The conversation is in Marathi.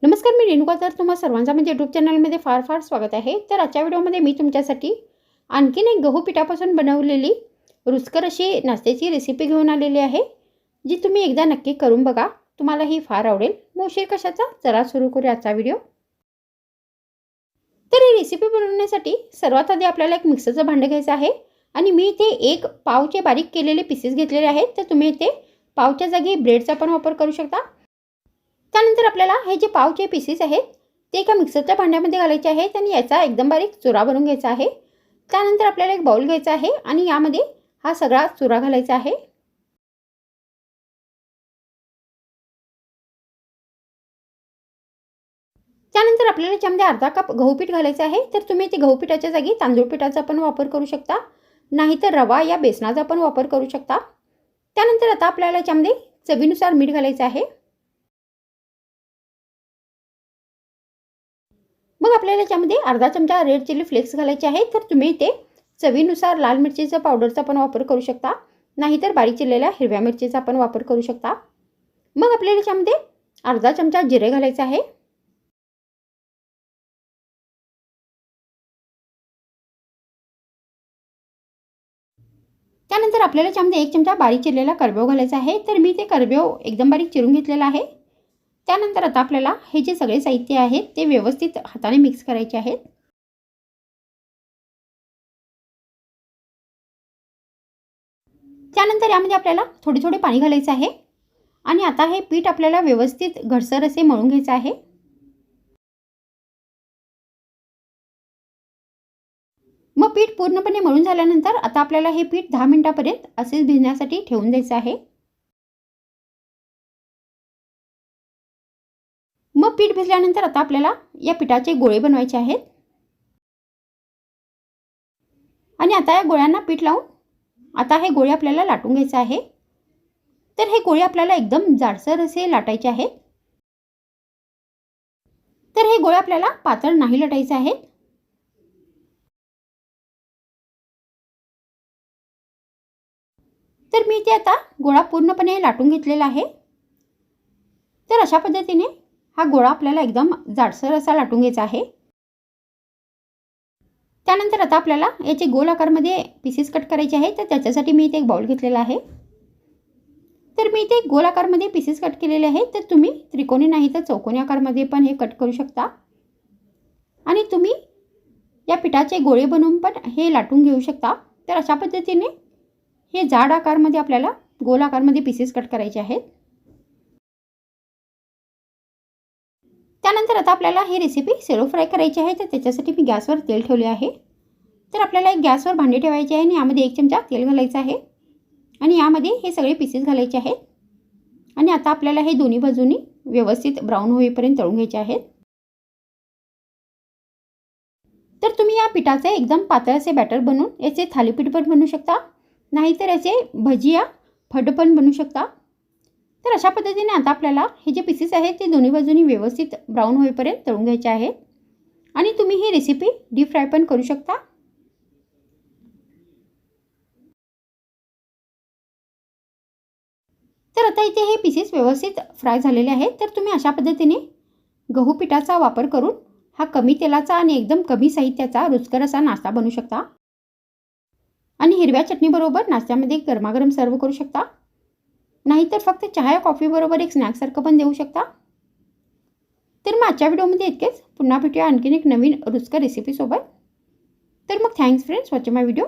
नमस्कार, मी रेणुका. तर तुम्हा सर्वांचं म्हणजे यूट्यूब चॅनलमध्ये फार फार स्वागत आहे. तर आजच्या व्हिडिओमध्ये मी तुमच्यासाठी आणखीन एक गहू पिठापासून बनवलेली रुचकर अशी नाश्त्याची रेसिपी घेऊन आलेली आहे, जी तुम्ही एकदा नक्की करून बघा. तुम्हाला ही फार आवडेल. मग उशीर कशाचा, चला सुरू करूया आजचा व्हिडिओ. तर ही रेसिपी बनवण्यासाठी सर्वात आधी आपल्याला एक मिक्सरचं भांडं घ्यायचं आहे आणि मी इथे एक पावचे बारीक केलेले पीसेस घेतलेले आहेत. तर तुम्ही इथे पावच्या जागी ब्रेडचा पण वापर करू शकता. त्यानंतर आपल्याला हे जे पावचे पीसेस आहेत ते एका मिक्सरच्या भांड्यामध्ये घालायचे आहेत आणि याचा एकदम बारीक चुरा बनवून घ्यायचा आहे. त्यानंतर आपल्याला एक बाउल घ्यायचा आहे आणि यामध्ये हा सगळा चुरा घालायचा आहे. त्यानंतर आपल्याला याच्यामध्ये अर्धा कप गहू पीठ घालायचं आहे. तर तुम्ही ते गहू पिठाच्या जागी तांदूळ पिठाचा पण वापर करू शकता, नाहीतर रवा या बेसनाचा पण वापर करू शकता. त्यानंतर आता आपल्याला याच्यामध्ये चवीनुसार मीठ घालायचं आहे. मग आपल्याला याच्यामध्ये अर्धा चमचा रेड चिली फ्लेक्स घालायचे आहेत. तर तुम्ही इथे चवीनुसार लाल मिरचीचा पावडरचा पण वापर करू शकता, नाहीतर बारीक चिरलेल्या हिरव्या मिरचीचा पण वापर करू शकता. मग आपल्याला याच्यामध्ये अर्धा चमचा जिरे घालायचे आहे. त्यानंतर आपल्याला याच्यामध्ये एक चमचा बारीक चिरलेला करबेव घालायचा आहे. तर मी ते करबेव एकदम बारीक चिरून घेतलेला आहे. त्यानंतर आता आपल्याला हे जे सगळे साहित्य आहेत ते व्यवस्थित हाताने मिक्स करायचे आहेत. त्यानंतर यामध्ये आपल्याला थोडे थोडे पाणी घालायचं आहे आणि आता हे पीठ आपल्याला व्यवस्थित घटसर असे मळून घ्यायचं आहे. मग पीठ पूर्णपणे मळून झाल्यानंतर आता आपल्याला हे पीठ 10 मिनिटांपर्यंत असेच भिजण्यासाठी ठेवून द्यायचं आहे. मग पीठ भिजल्यानंतर आता आपल्याला या पिठाचे गोळे बनवायचे आहेत आणि आता या गोळ्यांना पीठ लावून आता हे गोळे आपल्याला लाटून घ्यायचे आहे. तर हे गोळे आपल्याला एकदम जाडसर असे लाटायचे आहेत. तर हे गोळे आपल्याला पातळ नाही लाटायचे आहेत. तर मी ते आता गोळा पूर्णपणे लाटून घेतलेला आहे. तर अशा पद्धतीने हा गोळा आपल्याला एकदम जाडसर असा लाटून घ्यायचा आहे. त्यानंतर आता आपल्याला याचे गोल आकारमध्ये पीसेस कट करायचे आहेत. तर त्याच्यासाठी मी इथे एक बाउल घेतलेला आहे. तर मी इथे गोल आकारमध्ये पीसेस कट केलेले आहेत. तर तुम्ही त्रिकोणी नाही तर चौकोनी आकारमध्ये पण हे कट करू शकता आणि तुम्ही या पिठाचे गोळे बनवून पण हे लाटून घेऊ शकता. तर अशा पद्धतीने हे जाड आकारमध्ये आपल्याला गोल आकारमध्ये पीसेस कट करायचे आहेत. त्यानंतर आता आपल्याला ही रेसिपी सेलो फ्राय करायची आहे. तर त्याच्यासाठी मी गॅसवर तेल ठेवले आहे. तर आपल्याला एक गॅसवर भांडे ठेवायचे आहे आणि यामध्ये एक चमचा तेल घालायचं आहे आणि यामध्ये हे सगळे पीसेस घालायचे आहेत आणि आता आपल्याला हे दोन्ही बाजूनी व्यवस्थित ब्राऊन होईपर्यंत तळून घ्यायचे आहेत. तर तुम्ही या पिठाचे एकदम पातळ असे बॅटर बनवून याचे थालीपीठ पण बनवू शकता, नाहीतर याचे भजिया फड पण बनवू शकता. तर अशा पद्धतीने आता आपल्याला हे जे पीसेस आहेत ते दोन्ही बाजूनी व्यवस्थित ब्राऊन होईपर्यंत तळून घ्यायचे आहेत आणि तुम्ही ही रेसिपी डीप फ्राय पण करू शकता. तर आता इथे हे पीसेस व्यवस्थित फ्राय झालेले आहेत. तर तुम्ही अशा पद्धतीने गहू पिठाचा वापर करून हा कमी तेलाचा आणि एकदम कमी साहित्याचा रुचकर असा नाश्ता बनवू शकता आणि हिरव्या चटणीबरोबर नाश्त्यामध्ये गरमागरम सर्व करू शकता, नाहीतर फक्त चहा या कॉफीबरोबर एक स्नॅक्ससारखं पण देऊ शकता. तर मग आजच्या व्हिडिओमध्ये इतकेच. पुन्हा भेटूया आणखीन एक नवीन रुचकर रेसिपीसोबत. तर मग थँक्स फ्रेंड्स वॉचिंग माय व्हिडिओ.